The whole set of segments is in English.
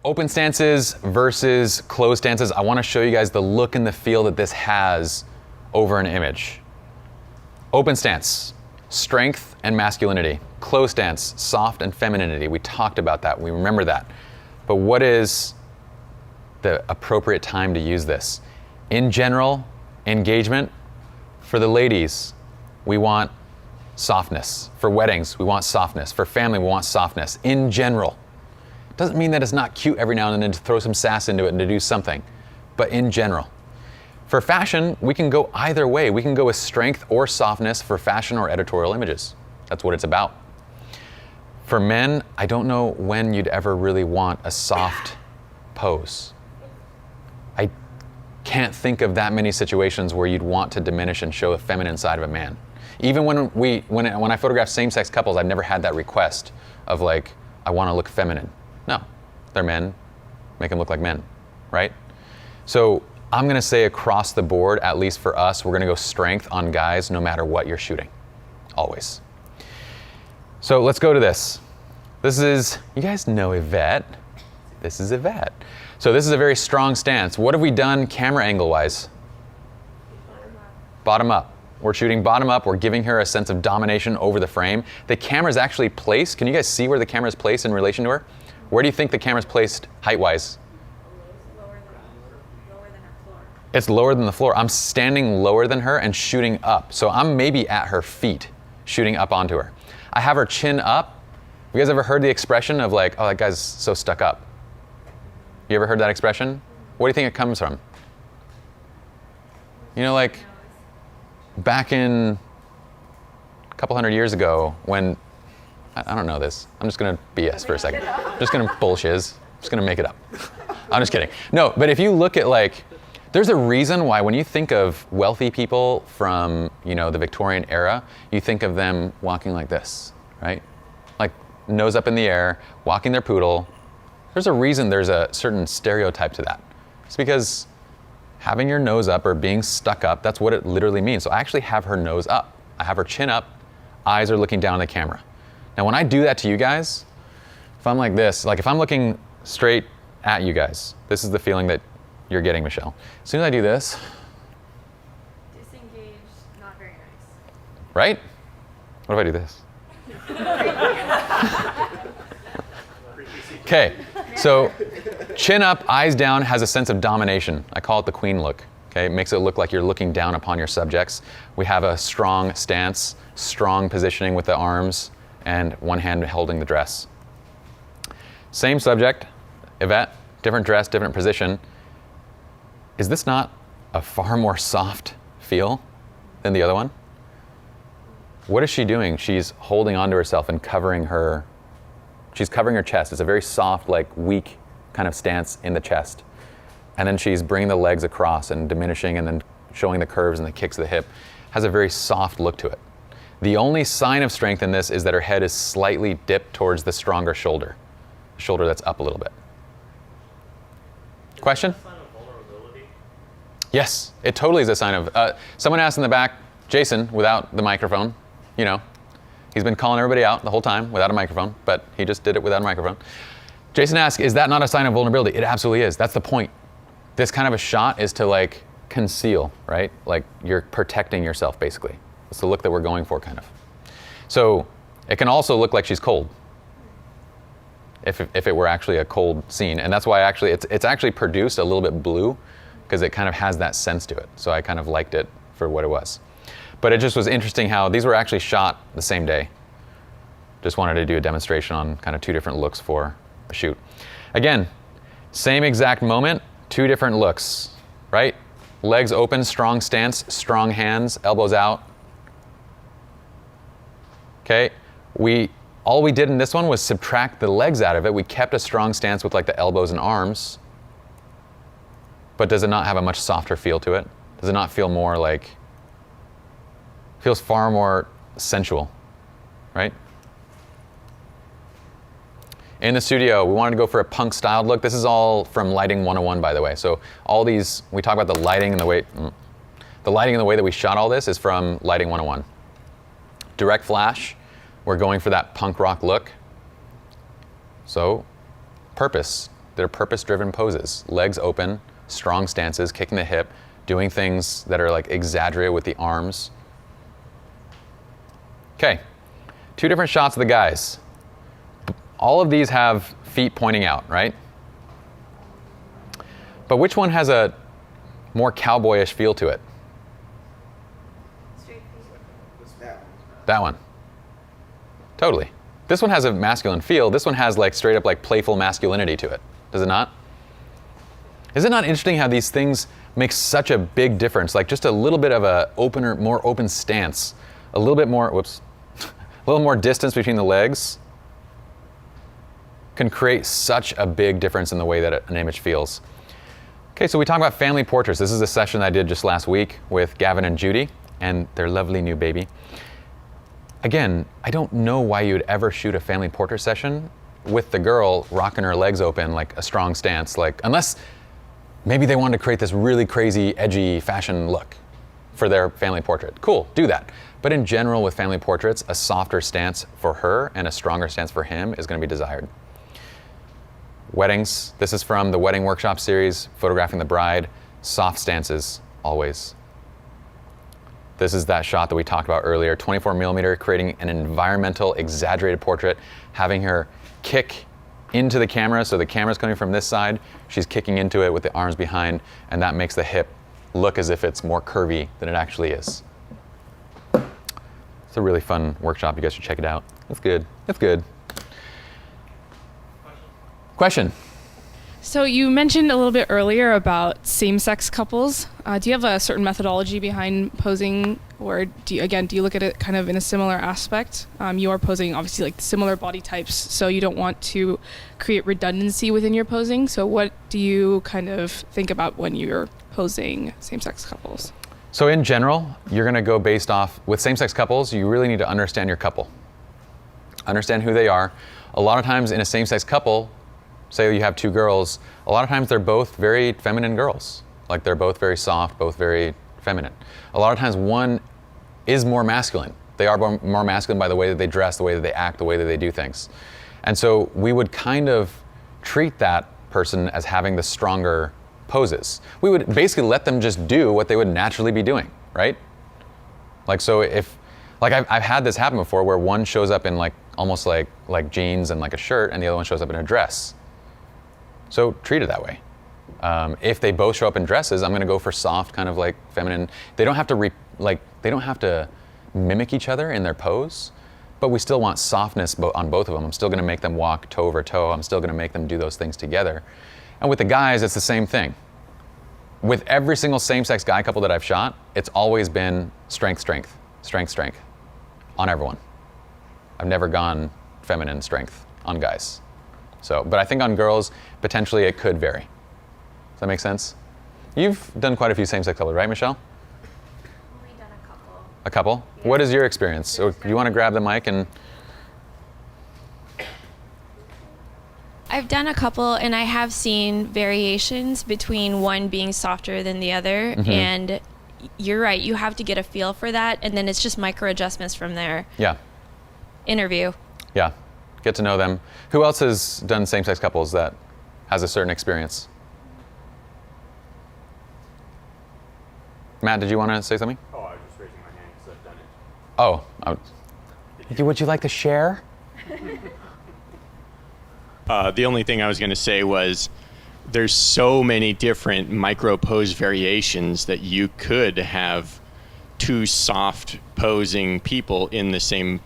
Open stances versus closed stances. I want to show you guys the look and the feel that this has over an image. Open stance, strength and masculinity. Closed stance, soft and femininity. We talked about that. We remember that. But what is the appropriate time to use this? In general, engagement, for the ladies, we want softness. For weddings, we want softness. For family, we want softness. In general. Doesn't mean that it's not cute every now and then to throw some sass into it and to do something, but in general. For fashion, we can go either way. We can go with strength or softness for fashion or editorial images. That's what it's about. For men, I don't know when you'd ever really want a soft pose. I can't think of that many situations where you'd want to diminish and show a feminine side of a man. Even when I photograph same-sex couples, I've never had that request of like, I want to look feminine. No, they're men, make them look like men, right? So I'm gonna say across the board, at least for us, we're gonna go strength on guys no matter what you're shooting, always. So let's go to this. This is, you guys know Yvette. This is Yvette. So this is a very strong stance. What have we done camera angle-wise? Bottom up. We're shooting bottom up. We're giving her a sense of domination over the frame. The camera's actually placed. Can you guys see where the camera's placed in relation to her? Where do you think the camera's placed height-wise? Lower than her floor. It's lower than the floor. I'm standing lower than her and shooting up. So I'm maybe at her feet, shooting up onto her. I have her chin up. You guys ever heard the expression of like, oh, that guy's so stuck up? You ever heard that expression? What do you think it comes from? You know, like back in a couple hundred years ago when, I don't know this. I'm just gonna BS for a second. I'm just gonna bullshiz. I'm just gonna make it up. I'm just kidding. No, but if you look at like, there's a reason why when you think of wealthy people from, you know, the Victorian era, you think of them walking like this, right? Like nose up in the air, walking their poodle. There's a reason there's a certain stereotype to that. It's because having your nose up or being stuck up, that's what it literally means. So I actually have her nose up. I have her chin up, eyes are looking down at the camera. Now when I do that to you guys, if I'm like this, like if I'm looking straight at you guys, this is the feeling that you're getting, Michelle. As soon as I do this. Disengaged, not very nice. Right? What if I do this? Okay, so chin up, eyes down has a sense of domination. I call it the queen look. Okay, it makes it look like you're looking down upon your subjects. We have a strong stance, strong positioning with the arms, and one hand holding the dress. Same subject, Yvette, different dress, different position. Is this not a far more soft feel than the other one? What is she doing? She's holding onto herself and covering her, she's covering her chest. It's a very soft, like weak kind of stance in the chest. And then she's bringing the legs across and diminishing and then showing the curves and the kicks of the hip. Has a very soft look to it. The only sign of strength in this is that her head is slightly dipped towards the stronger shoulder. The shoulder that's up a little bit. Question? Is that a sign of vulnerability? Yes, it totally is a sign of, someone asked in the back, Jason, without the microphone, you know, he's been calling everybody out the whole time without a microphone, but he just did it without a microphone. Jason asked, is that not a sign of vulnerability? It absolutely is. That's the point. This kind of a shot is to like conceal, right? Like you're protecting yourself basically. It's the look that we're going for kind of. So it can also look like she's cold if it were actually a cold scene. And that's why actually it's actually produced a little bit blue because it kind of has that sense to it. So I kind of liked it for what it was. But it just was interesting how these were actually shot the same day. Just wanted to do a demonstration on kind of two different looks for a shoot. Again, same exact moment, two different looks, right? Legs open, strong stance, strong hands, elbows out. Okay, all we did in this one was subtract the legs out of it. We kept a strong stance with like the elbows and arms, but does it not have a much softer feel to it? Does it not feel more like, feels far more sensual, right? In the studio, we wanted to go for a punk styled look. This is all from Lighting 101, by the way. So all these, we talk about the lighting and the way that we shot all this is from Lighting 101. Direct flash, we're going for that punk rock look. So, purpose. They're purpose-driven poses. Legs open, strong stances, kicking the hip, doing things that are like exaggerated with the arms. Okay, 2 different shots of the guys. All of these have feet pointing out, right? But which one has a more cowboyish feel to it? Straight feet. That one. Totally. This one has a masculine feel. This one has like straight up like playful masculinity to it. Does it not? Is it not interesting how these things make such a big difference? Like just a little bit of a opener, more open stance, a little bit more, whoops, a little more distance between the legs can create such a big difference in the way that an image feels. Okay, so we talk about family portraits. This is a session I did just last week with Gavin and Judy and their lovely new baby. Again, I don't know why you'd ever shoot a family portrait session with the girl rocking her legs open like a strong stance, like unless maybe they wanted to create this really crazy, edgy fashion look for their family portrait. Cool, do that. But in general with family portraits, a softer stance for her and a stronger stance for him is going to be desired. Weddings, this is from the Wedding Workshop series, Photographing the Bride, soft stances, always. This is that shot that we talked about earlier, 24 millimeter, creating an environmental, exaggerated portrait, having her kick into the camera, so the camera's coming from this side, she's kicking into it with the arms behind, and that makes the hip look as if it's more curvy than it actually is. It's a really fun workshop, you guys should check it out. It's good, it's good. Question? So you mentioned a little bit earlier about same-sex couples. Do you have a certain methodology behind posing, or do you look at it kind of in a similar aspect? You are posing obviously like similar body types, so you don't want to create redundancy within your posing. So what do you kind of think about when you're posing same-sex couples? So in general, you're going to go based off, with same-sex couples, you really need to understand your couple. Understand who they are. A lot of times in a same-sex couple, say you have 2 girls, a lot of times they're both very feminine girls. Like they're both very soft, both very feminine. A lot of times one is more masculine. They are more masculine by the way that they dress, the way that they act, the way that they do things. And so we would kind of treat that person as having the stronger poses. We would basically let them just do what they would naturally be doing, right? Like so if, like I've had this happen before where one shows up in like almost like jeans and like a shirt and the other one shows up in a dress. So treat it that way. If they both show up in dresses, I'm going to go for soft, kind of like feminine. They don't have to they don't have to mimic each other in their pose, but we still want softness on both of them. I'm still going to make them walk toe over toe. I'm still going to make them do those things together. And with the guys, it's the same thing. With every single same-sex guy couple that I've shot, it's always been strength, strength, strength, strength on everyone. I've never gone feminine strength on guys. So, but I think on girls, potentially it could vary. Does that make sense? You've done quite a few same-sex couples, right, Michelle? Only done a couple. A couple? Yeah. What is your experience? So, do you want to grab the mic and... I've done a couple, and I have seen variations between one being softer than the other, and you're right, you have to get a feel for that, and then it's just micro adjustments from there. Yeah. Interview. Yeah. Get to know them. Who else has done same-sex couples that has a certain experience? Matt, did you want to say something? Oh, I was just raising my hand because I've done it. Oh, would you like to share? The only thing I was going to say was there's so many different micro pose variations that you could have 2 soft posing people in the same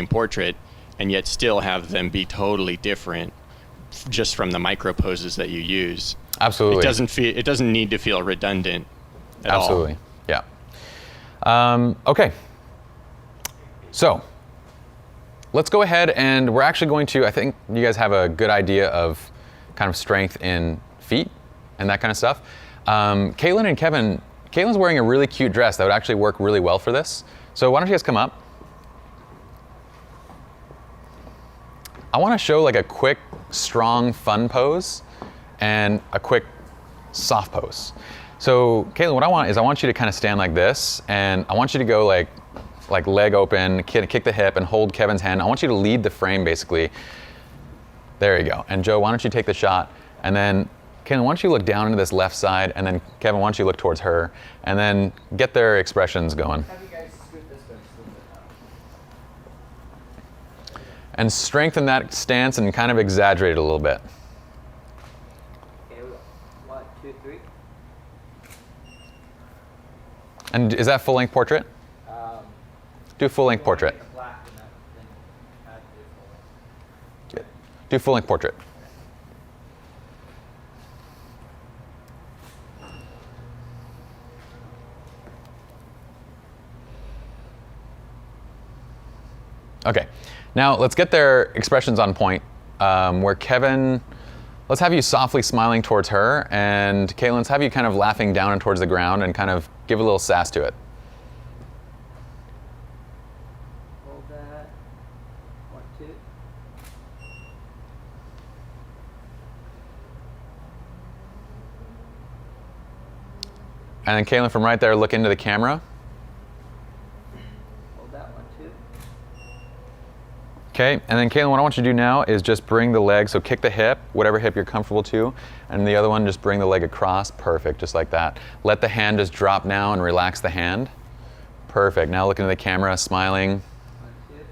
portrait and yet still have them be totally different just from the micro poses that you use. Absolutely. It doesn't need to feel redundant at all. Absolutely. Yeah. Okay. So let's go ahead and we're actually going to, I think you guys have a good idea of kind of strength in feet and that kind of stuff. Caitlin and Kevin, Caitlin's wearing a really cute dress that would actually work really well for this. So why don't you guys come up? I want to show like a quick, strong, fun pose and a quick, soft pose. So Caitlin, what I want you to kind of stand like this, and I want you to go like leg open, kick the hip, and hold Kevin's hand. I want you to lead the frame basically. There you go. And Joe, why don't you take the shot? And then, Caitlin, why don't you look down into this left side, and then Kevin, why don't you look towards her, and then get their expressions going. Have you guys scoot this way just a little bit now. And strengthen that stance and kind of exaggerate it a little bit. Okay, we go. 1, 2, 3. And is that full-length portrait? Do full-length portrait. Make a black and then add the full. Do full-length portrait. Okay, now let's get their expressions on point. Where Kevin, let's have you softly smiling towards her, and Caitlin, let's have you kind of laughing down and towards the ground and kind of give a little sass to it. Hold that. 1, 2. And then Caitlin, from right there, look into the camera. Hold that. 1, 2. Okay, and then Caitlin, what I want you to do now is just bring the leg, so kick the hip, whatever hip you're comfortable to, and the other one, just bring the leg across, perfect, just like that. Let the hand just drop now and relax the hand. Perfect, now look into the camera, smiling. 1, 2.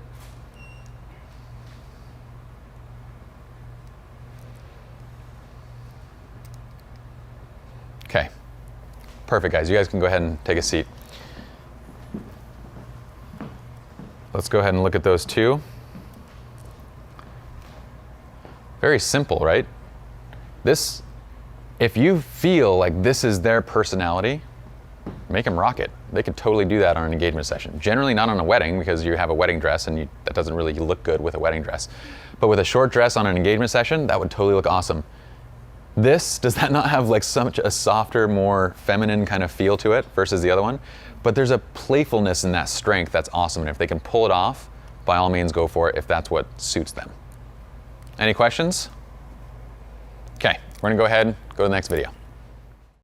Okay, perfect guys, you guys can go ahead and take a seat. Let's go ahead and look at those two. Very simple, right? This, if you feel like this is their personality, make them rock it. They could totally do that on an engagement session. Generally not on a wedding because you have a wedding dress and that doesn't really look good with a wedding dress. But with a short dress on an engagement session, that would totally look awesome. This, does that not have like such a softer, more feminine kind of feel to it versus the other one? But there's a playfulness in that strength that's awesome. And if they can pull it off, by all means go for it if that's what suits them. Any questions? Okay, we're gonna go ahead and go to the next video.